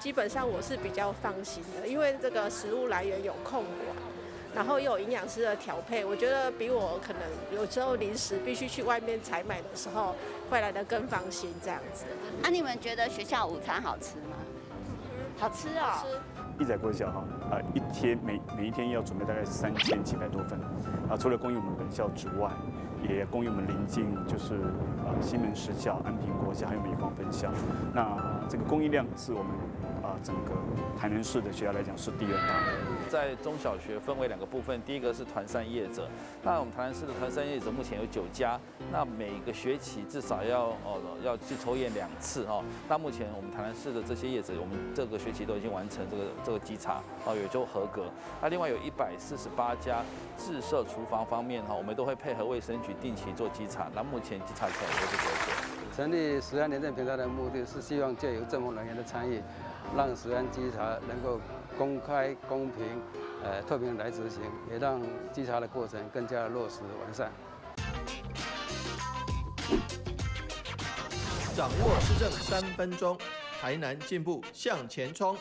基本上我是比较放心的，因为这个食物来源有控管，然后又有营养师的调配，我觉得比我可能有时候临时必须去外面采买的时候会来得更放心这样子。你们觉得学校午餐好吃吗？好吃哦。义载国小一天每一天要准备大概是3700多份除了供应我们本校之外，也供应我们邻近就是西门实校、安平国小还有美光分校。那这个供应量是我们整个台南市的学校来讲是第2大。在中小学分为2个部分，第一个是团膳业者，那我们台南市的团膳业者目前有9家，那每个学期至少要去抽验2次哦。那目前我们台南市的这些业者，我们这个学期都已经完成这个稽查也就合格。那另外有148家自设厨房方面我们都会配合卫生局定期做稽查，那目前稽查起来都是合格。成立食安廉政平台的目的是希望借由政府人员的参与，让食安稽查能够公开、公平、透明来执行，也让稽查的过程更加落实完善。掌握施政3分钟，台南进步向前冲。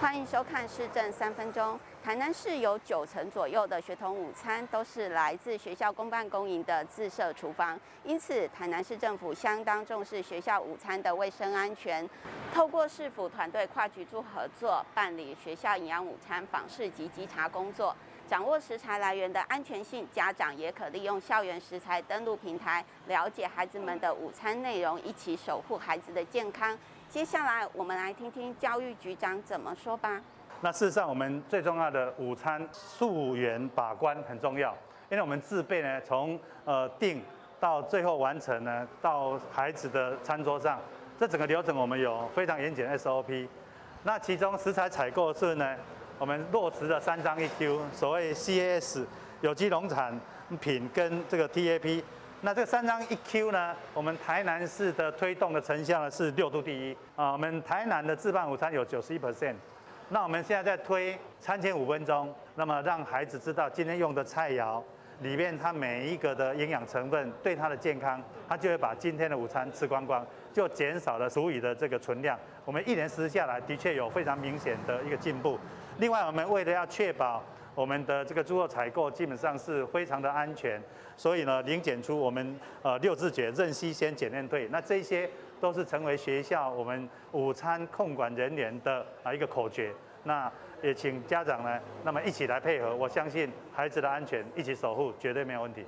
欢迎收看《市政3分钟》。台南市有90%左右的学童午餐都是来自学校公办公营的自设厨房，因此台南市政府相当重视学校午餐的卫生安全。透过市府团队跨局处合作，办理学校营养午餐访视及稽查工作，掌握食材来源的安全性。家长也可利用校园食材登录平台，了解孩子们的午餐内容，一起守护孩子的健康。接下来我们来听听教育局长怎么说吧。那事实上，我们最重要的午餐溯源把关很重要，因为我们自备呢，从定到最后完成呢，到孩子的餐桌上，这整个流程我们有非常严谨的 SOP。那其中食材采购是呢，我们落实了3张1Q， 所谓 CAS 有机农产品跟这个 TAP。那这3张1Q 呢，我们台南市的推动的成效呢是6度第一我们台南的自办午餐有91%。那我们现在在推餐前5分钟，那么让孩子知道今天用的菜肴里面它每一个的营养成分对他的健康，他就会把今天的午餐吃光光，就减少了厨余的这个存量。我们1年实施下来，的确有非常明显的一个进步。另外，我们为了要确保我们的这个猪肉采购基本上是非常的安全，所以呢，零检出我们6自觉，认析先检验对。那这些都是成为学校我们午餐控管人员的一个口诀。那也请家长呢，那么一起来配合，我相信孩子的安全一起守护，绝对没有问题。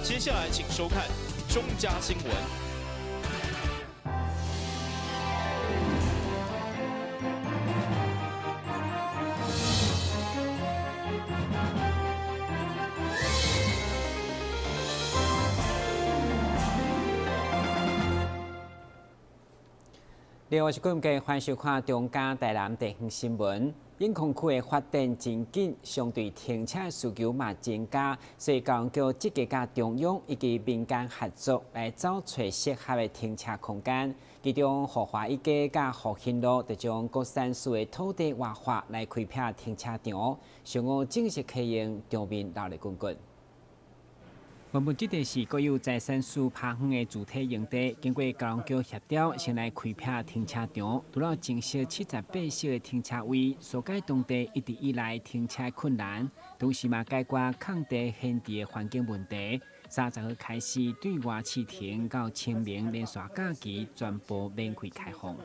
接下来请收看中嘉新闻。另外是各位欢迎收看中嘉台南地方新闻。永康区的发展真紧，相对停车需求嘛增加，所以高雄局积极甲中央以及民间合作来找找适合的停车空间。其中，豪华一街甲复兴路就将各县市的土地划划来开辟停车场，上午正式启用，场面闹热滚滚。原本这个是国有财产署拍远的主体用地，经过高雄局协调，先来开辟停车场，除了建设78室的停车位，疏解当地一直以来停车困难，同时嘛解决抗地限地的环境问题。30号开始对外试停到清明连续假期，全部免费开放。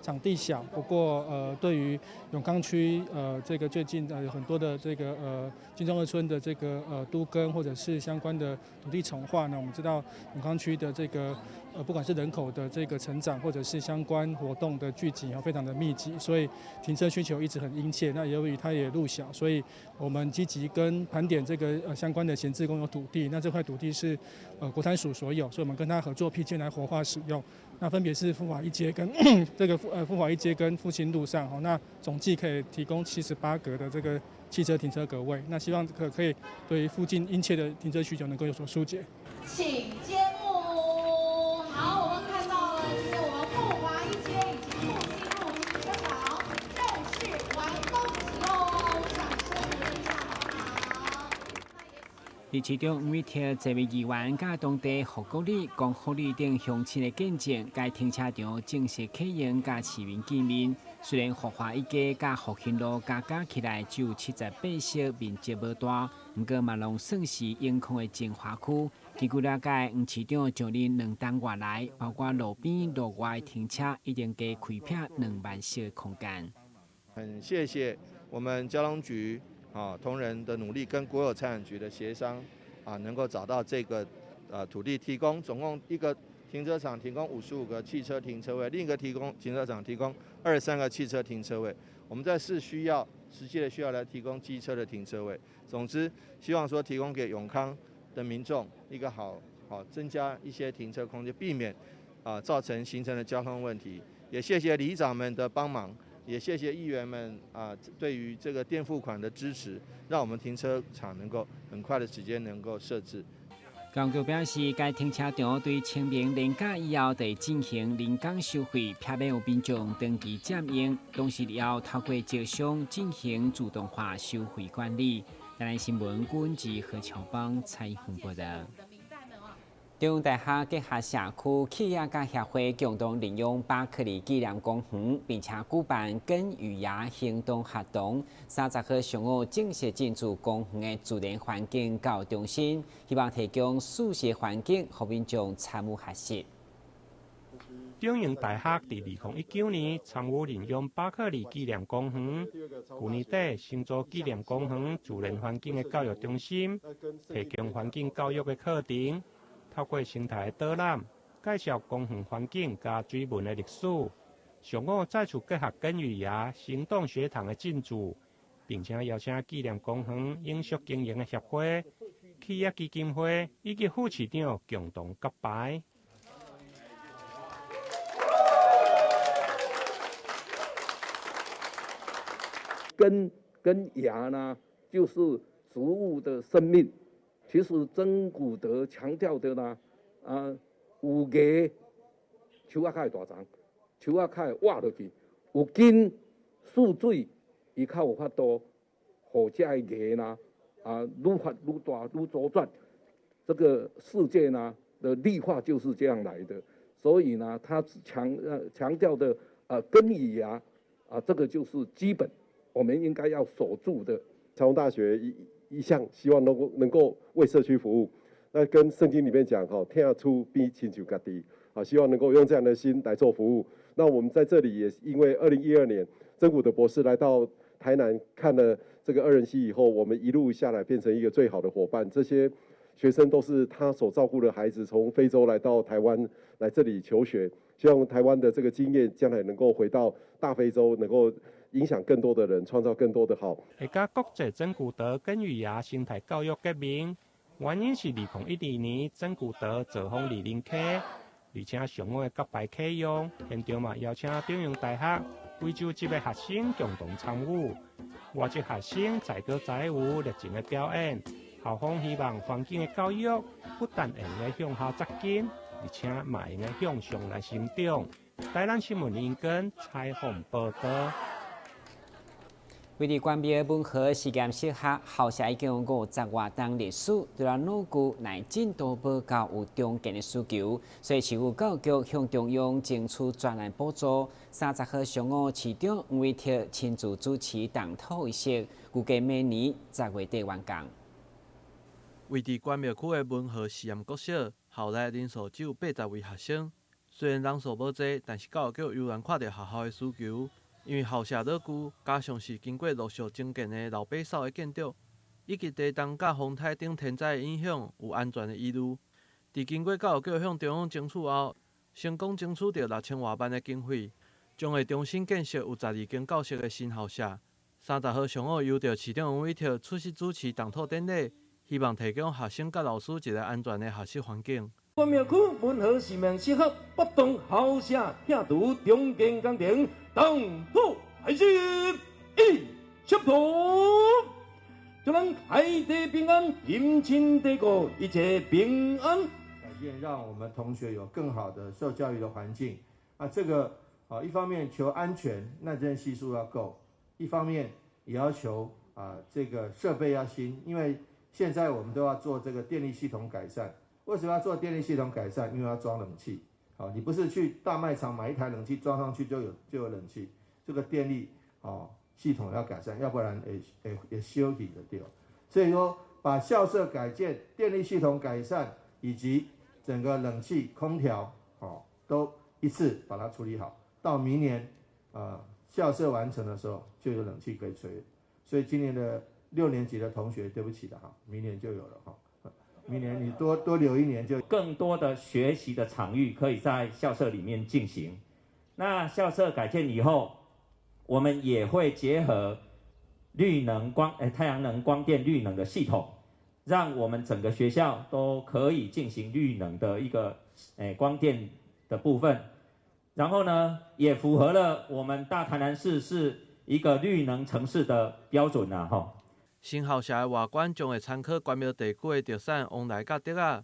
场地小，不过对于永康区这个最近有很多的这个金钟二村的这个都更或者是相关的土地重划呢，我们知道永康区的这个不管是人口的这个成长或者是相关活动的聚集非常的密集，所以停车需求一直很殷切。那由于它也路小，所以我们积极跟盘点这个相关的闲置公有土地。那这块土地是国产署所有，所以我们跟他合作批建来活化使用。那分别是富华一街跟这个富华一街跟复兴路上，那总计可以提供78格的这个汽车停车格位。那希望可以对附近殷切的停车需求能够有所疏解。请揭幕。好，我们看到了，今天我们富华一街以及复兴路停车场正式完工启用，掌声鼓励一下好不好？市中5位贴这位议员甲当地福国里、公福里等乡亲的见证，该停车场正式启用，甲市民见面。虽然福华一家甲福兴路加起来只有78席，面积无大，不过嘛拢算是永康的精华区。根据了解，黄市长将临2栋外来，包括路边、路外停车，一定加开辟2万席的空间。很谢谢我们交通局同仁的努力，跟国有财产局的协商能够找到这个土地，提供总共一个停车场提供55个汽车停车位，另一个停车场提供23个汽车停车位。我们在实际的需要来提供机车的停车位。总之，希望说提供给永康的民众一个好增加一些停车空间，避免造成形成的交通问题。也谢谢里长们的帮忙。也谢谢议员们对于这个垫付款的支持，让我们停车场能够很快的时间能够设置。高局表示，该停车场对清明年假以后得进行临港收费，避免有民众长期占用，同时也要透过招商进行自动化收费管理。台南新闻管及何乔邦采访报道。中央大学结合社区企业甲协会共同利用巴克利纪念公园，并且举办根与芽行动活动。30号上午正式进驻公园的自然环境教育中心，希望提供舒适环境，让民众参与学习。中央大学在2019年参与利用巴克利纪念公园，去年底新造纪念公园自然环境的教育中心，提供环境教育的课程。透过生态导览，介绍公园环境加水文的历史。上午再次结合根与芽行动学堂的进驻，并且邀请纪念公园永续经营的协会、企业基金会以及副市长共同揭牌。根跟芽呢，就是植物的生命。其实曾古德强调的呢，有芽树仔较会大长，树仔较会活落去；有根蓄水，伊较有法度，互这个芽呢，愈发愈大愈茁壮。这个世界呢的绿化就是这样来的，所以呢，他强调的根与芽这个就是基本，我们应该要守住的。长荣大学一向希望能够为社区服务，那跟圣经里面讲天出必亲像家己，希望能够用这样的心来做服务。那我们在这里也因为2012年曾古德博士来到台南看了这个2人溪以后，我们一路下来变成一个最好的伙伴。这些学生都是他所照顾的孩子，从非洲来到台湾来这里求学，希望台湾的这个经验将来能够回到大非洲，能够影响更多的人，创造更多的好。会甲国际曾古德根与芽生态教育革命，原因是2012年曾古德造访莅临溪，而且上午的揭牌启用，现场嘛邀请中央大学贵州籍的学生共同参与，外籍学生载有热情的表演。校方希望环境的教育不但会用向下扎根，而且嘛会向上来成长。台南新闻引根采访报道。为了关闭文化实验室下，校舍已经有50多栋历史，对了努具乃进度报告有中间的需求，所以市府教育局向中央争取专案补助。30号上午，市长吴伟霆亲自主持动土仪式，预计明年10月底完工。位伫关庙区的文化实验国小，校内人数只有80位学生。虽然人数无济，但是教育局悠然看到学校的需求。因为校舍老旧，加上是经过陆续增建的老八扫的建筑，以及地动甲风台等天灾的影响，有安全的疑虑。伫经过教育局向中央争取后，成功争取到6000多万的经费，将会重新建设有12间教室的新校舍。30号上午，由着市长王伟霆出席主持动土典礼，希望提供学生甲老师一个安全的学习环境。关庙区文化实验适合不同校舍拼图中间工程动土开始，1插图，祝咱海地平安，迎亲地国一切平安。改变让我们同学有更好的受教育的环境。这个一方面求安全，耐震系数要够；一方面也要求这个设备要新，因为现在我们都要做这个电力系统改善。为什么要做电力系统改善？因为要装冷气。好，你不是去大卖场买一台冷气装上去就有冷气，这个电力系统要改善，要不然也修理的掉。所以说，把校舍改建、电力系统改善以及整个冷气、空调都一次把它处理好，到明年校舍完成的时候就有冷气可以吹。所以今年的6年级的同学，对不起的哈，明年就有了哈。明年你多留1年，就更多的学习的场域可以在校舍里面进行。那校舍改建以后，我们也会结合绿能太阳能、光电、绿能的系统，让我们整个学校都可以进行绿能的一个光电的部分。然后呢，也符合了我们大台南市是一个绿能城市的标准呐哈。新校舍的外观将会参考关庙地区的特产旺来甲竹仔，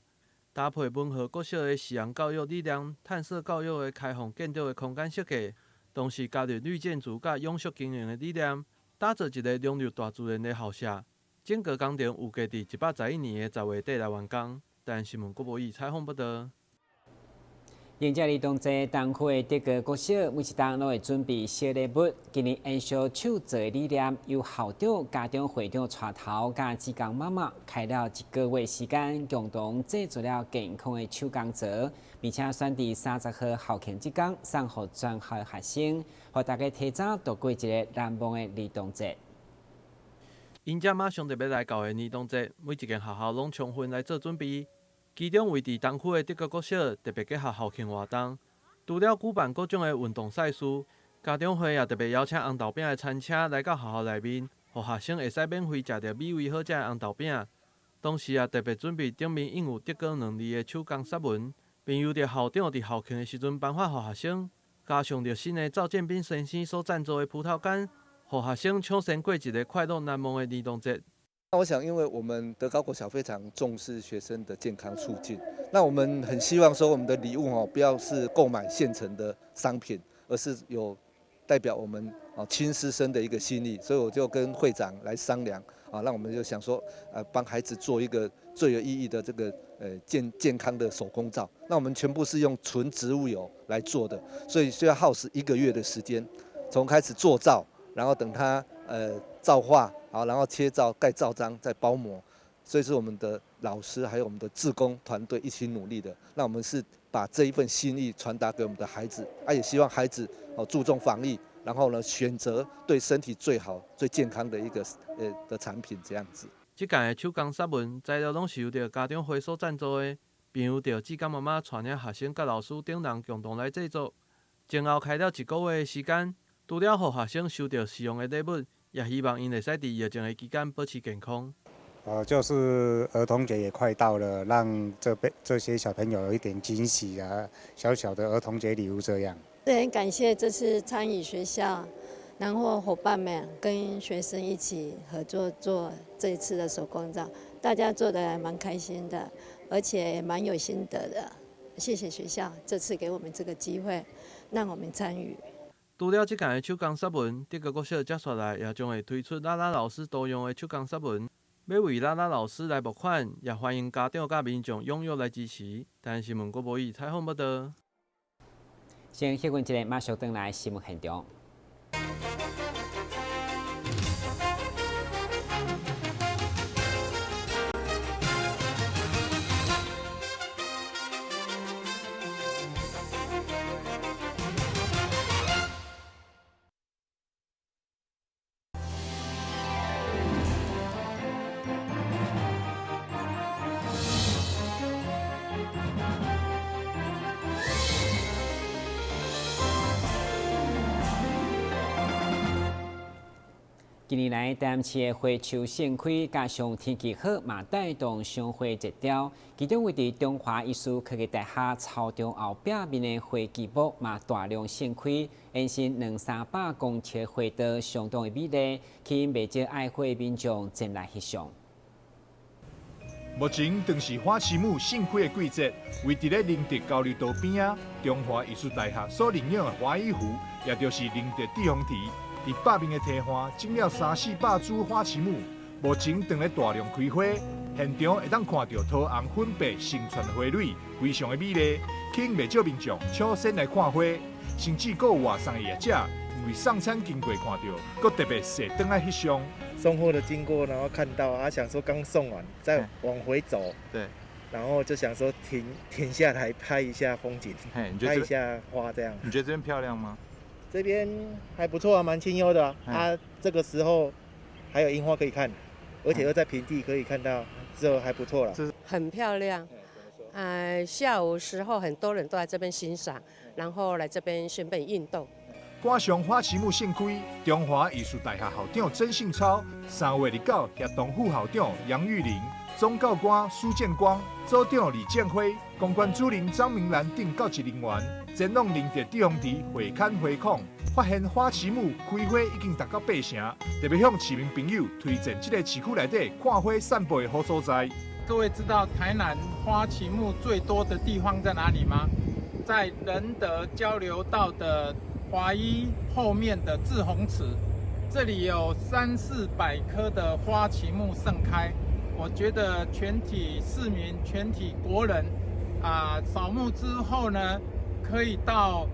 搭配文和国小的实验教育理念、探索教育的开放建筑的空间设计，同时加入绿建筑甲永续经营的理念，打造一个融入大自然的校舍。整个工程预计伫111年的10月底来完工。但新闻郭博义采访报道。迎接儿童节，东区的德国国小每一档都会准备小礼物。今年延续手作的理念，由校长、家长会长带头，甲志工妈妈开了1个月时间，共同制作了健康的手工皂，并且选伫30号校庆这天送予全校学生，让大家提早度过一个难忘的儿童节。因这马上就要来到的儿童节，每一间学校拢充分来做准备。其中位伫东区的德国国小特别结合校庆活动，除了举办各种的运动赛事，家长会也特别邀请红豆饼的餐车来到学校内面，让学生会使免费食到美味好食的红豆饼。同时也特别准备顶面印有德国2字的手工纱文，并由着校长伫校庆的时阵颁发予学生，加上着新的赵建斌先生所赞助的葡萄干，让学生抢先过一个快乐难忘的儿童节。那我想，因为我们德高国小非常重视学生的健康促进，那我们很希望说我们的礼物不要是购买现成的商品，而是有代表我们亲师生的一个心意，所以我就跟会长来商量让我们就想说帮孩子做一个最有意义的这个健康的手工皂。那我们全部是用纯植物油来做的，所以需要耗时1个月的时间，从开始做皂，然后等它皂化。然后切皂、盖皂章、再包膜，所以是我们的老师还有我们的志工团队一起努力的。那我们是把这一份心意传达给我们的孩子，也希望孩子注重防疫，然后呢选择对身体最好、最健康的一个的产品这样子。这届的手工纱文材料拢是由着家长会所赞助的，并由着志工妈妈带领学生甲老师等人共同来制作。前后开了1个月的时间，除了让学生收到实用的礼物。也希望因会使伫疫情的期间保持健康。就是儿童节也快到了，让这些小朋友有一点惊喜啊，小小的儿童节礼物这样。很感谢这次参与学校，然后伙伴们跟学生一起合作做这一次的手工皂，大家做的还蛮开心的，而且也蛮有心得的。谢谢学校这次给我们这个机会，让我们参与。除了这届的手工纱文，德国国小接下来也将会推出拉拉老师多用的手工纱文，要为拉拉老师来募款，也欢迎家长甲民众踊跃来支持。台湾新闻郭博义采访报道。先歇困一下，马上回来新闻现场。近年来，台南市的花树盛开，加上天气好，嘛带动赏花热潮。其中位伫中华艺术科技大厦操场后壁面的花季木嘛大量盛开，延伸200-300公尺的花道，相当的美丽，吸引不少爱花的民众前来翕相。目前正是花旗木盛开的季节，位伫咧宁德交流道边啊，中华艺术大厦所领养的花艺湖，也就是宁德地方池。伫北面的堤畔种了300-400株花旗木，目前正咧大量开花，现场会当看到桃红粉白成串花蕊，非常的美丽，吸引不少民众抢先来看花，甚至还有外送的业者因为送餐经过看到，搁特别踅转来翕相。送货的经过，然后看到想说刚送完，再往回走，对，然后就想说停下来拍一下风景，拍一下花这样。你觉得这边漂亮吗？这边还不错啊，蛮清幽的这个时候还有樱花可以看，而且又在平地可以看到，这还不错了。很漂亮，下午时候很多人都来这边欣赏，然后来这边顺便运动。观赏花旗木盛开，中华艺术大学校长曾信超3月29协同副校长杨玉玲、总教官苏建光、组长李建辉、公关主任张明兰等教职人员，前往林地地方池会勘花况，发现花旗木开花已经达到8成，特别向市民朋友推荐这个市区内底看花散步的好所在。各位知道台南花旗木最多的地方在哪里吗？在仁德交流道的华一后面的志宏池，这里有300-400棵的花旗木盛开。我觉得全体市民、全体国人扫墓之后呢，可以到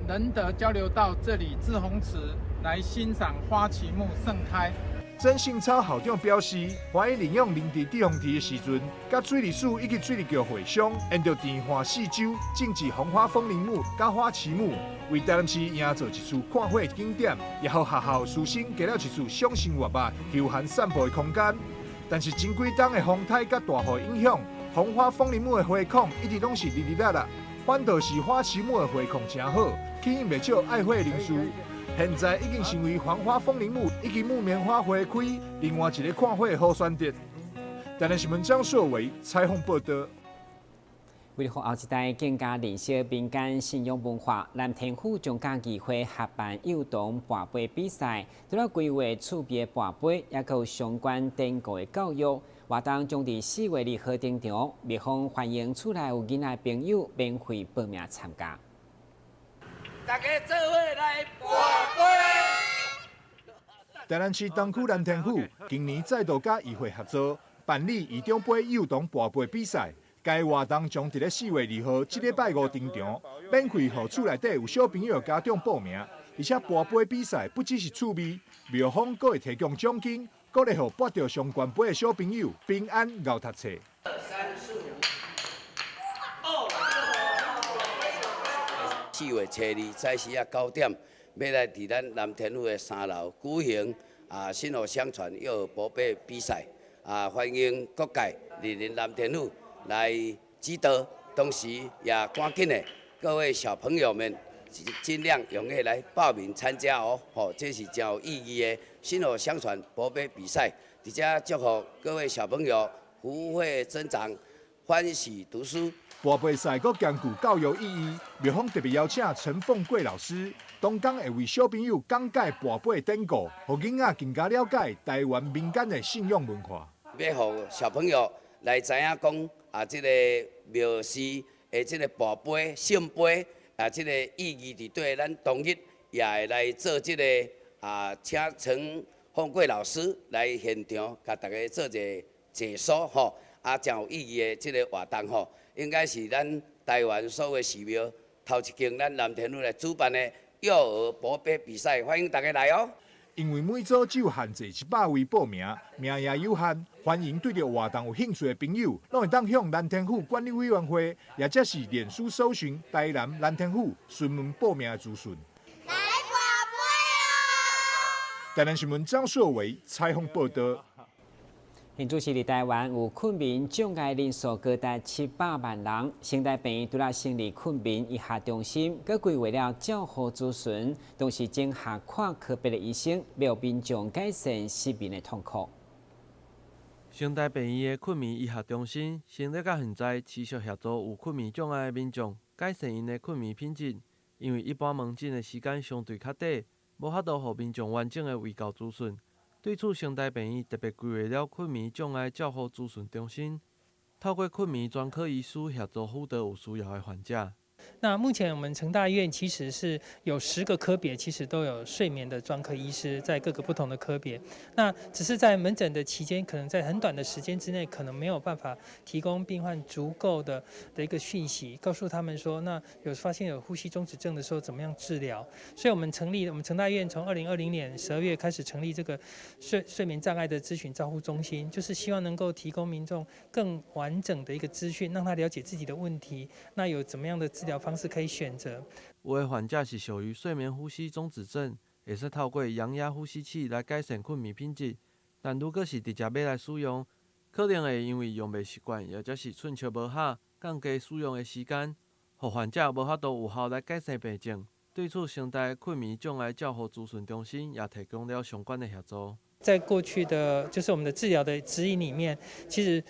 仁德交流道这里志宏池来欣赏花旗木盛开。曾信超校长表示，欢迎利用林地地方池的时阵，甲水利署以及水利局会商，沿着田花四周种植红花风铃木、甲花旗木，为台南市营造一处看花的景点，也互学校师生加了一处赏心悦目、休闲散步的空间。但是前几冬的风台甲大雨影响，红花风铃木的花况一直拢是哩哩啦啦，反倒是花旗木的花况真好，吸引不少爱花的人士。现在已经成为黄花风铃木以及木棉花花开另外一个看花的好选择。台南新闻张硕伟采访报道。为了后一代更加认识民间信仰文化，南天府将假期会合办幼童跋杯比赛，除了规划趣味跋杯，也有相关典故的教育。活动将伫4月2号登场，蜜蜂欢迎厝内有囡仔朋友免费报名参加。大家做伙来跋杯。台南市东区南天府今年再度甲议会合作办理义长杯幼童跋杯比赛。该活动将伫咧4月2号这礼拜5登场，免费予厝内底有小朋友家长报名，而且跋杯比赛不只是趣味，庙方阁会提供奖金，鼓励予跋到上悬杯的小朋友平安熬读册。4月初2早时9点，要来伫咱南天府的3楼举行新河相传幼儿跋杯比赛，欢迎各界莅临南天府来指导，同时也赶紧的各位小朋友们尽量踊跃来报名参加哦。这是真有意义的新河相传跋杯比赛，而且祝福各位小朋友福慧增长，欢喜读书。跋杯赛阁兼具教育意义，庙方特别邀请陈凤贵老师，当天会为小朋友讲解跋杯典故，让囡仔更加了解台湾民间的信仰文化。要让小朋友来知影讲这个庙事的这个跋杯、圣杯这个意义伫对咱同日也会来做这个请陈凤贵老师来现场，甲大家做一个解说吼，真有意义的这个活动吼。应该是咱台湾所有寺庙头一间咱南天府来主办的幼儿跋杯比赛，欢迎大家来哦！因为每组只有限制100位报名，名额有限，欢迎对着活动有兴趣的朋友，拢会当向南天府管理委员会，也或是脸书搜寻台南南天府，询问报名的资讯。来跋杯哦！台南新闻张硕伟采访报道。现主是伫台湾有困眠障碍人数高达700万人，生态病院除了成立困眠医学中心，佮规划了照护咨询，同时整下看科别的医生，为民众改善失眠的痛苦。生态病院的困眠医学中心成立到现在，持续协助有困眠障碍的民众改善因的困眠品质。因为一般门诊的时间相对较短，无法度予民众完整的卫教资讯。对此，生态病院特别规划了困眠障碍照护咨询中心，透过困眠专科医师协助辅导有需要的患者，那目前我们成大医院其实是有10个科别，其实都有睡眠的专科医师在各个不同的科别。那只是在门诊的期间，可能在很短的时间之内，可能没有办法提供病患足够的一个讯息，告诉他们说，那发现有呼吸中止症的时候怎么样治疗。所以我们成大医院从2020年12月开始成立这个睡眠障碍的咨询照护中心，就是希望能够提供民众更完整的一个资讯，让他了解自己的问题，那有怎么样的治疗方式可以选择。有的患者是属于睡眠呼吸中止症，会使透过氧压呼吸器来改善睡眠品质。但如果是直接买来使用，可能会因为用袂习惯，或者是寸笑无下，降低使用的时间，互患者无法度有效来改善病症。对此，成大睡眠障碍照护咨询中心也提供了相关的协助。在过去的就是我们的治疗的指引里面，其实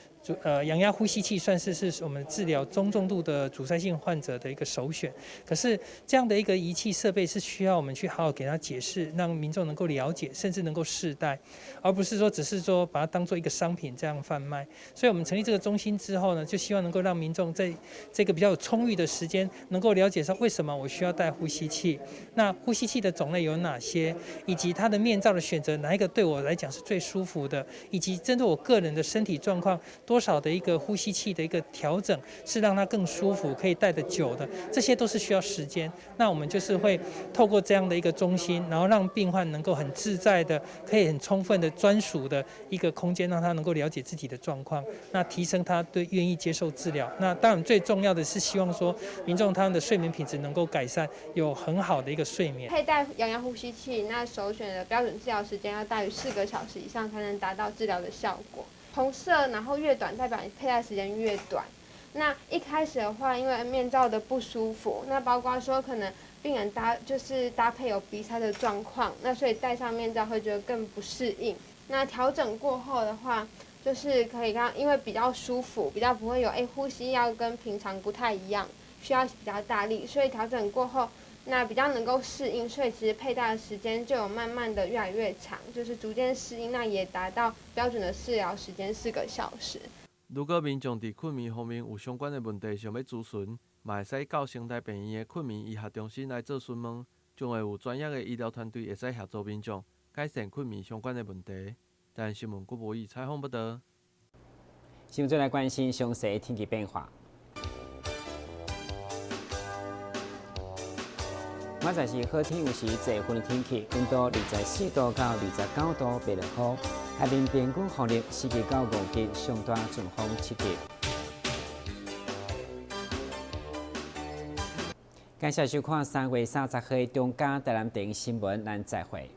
氧压呼吸器算是我们治疗中重度的阻塞性患者的一个首选。可是这样的一个仪器设备是需要我们去好好给他解释，让民众能够了解，甚至能够试戴，而不是说只是说把它当做一个商品这样贩卖。所以我们成立这个中心之后呢，就希望能够让民众在这个比较有充裕的时间，能够了解说为什么我需要戴呼吸器，那呼吸器的种类有哪些，以及它的面罩的选择哪一个对我来讲是最舒服的，以及针对我个人的身体状况，多少的一个呼吸器的一个调整是让它更舒服，可以戴得久的，这些都是需要时间。那我们就是会透过这样的一个中心，然后让病患能够很自在的，可以很充分的专属的一个空间，让他能够了解自己的状况，那提升他对愿意接受治疗。那当然最重要的是希望说民众他们的睡眠品质能够改善，有很好的一个睡眠。佩戴氧压呼吸器，那首选的标准治疗时间要大于4个小时以上，才能达到治疗的效果。红色然后越短，代表你佩戴时间越短。那一开始的话，因为面罩的不舒服，那包括说可能病人搭配有鼻塞的状况，那所以戴上面罩会觉得更不适应。那调整过后的话，就是可以因为比较舒服，比较不会有呼吸要跟平常不太一样，需要比较大力，所以调整过后，那比较能够适应，所以其实佩戴的时间就有慢慢的越来越长，就是逐渐适应，那也达到标准的治疗时间4个小时。如果民众伫睡眠方面有相关的问题想要咨询，嘛会使到成大病院的睡眠医学中心来做询问，将会有专业的医疗团队会使协助民众改善睡眠相关的问题。台湾新闻郭博义采访报道。新闻再来关心详细天气变化。明仔是好天，有时多云的天气，温度24度到29度不热好。海面平均风力4级到5级，上大阵风7级。感谢收看3月30日中嘉台南电视新闻，咱再会。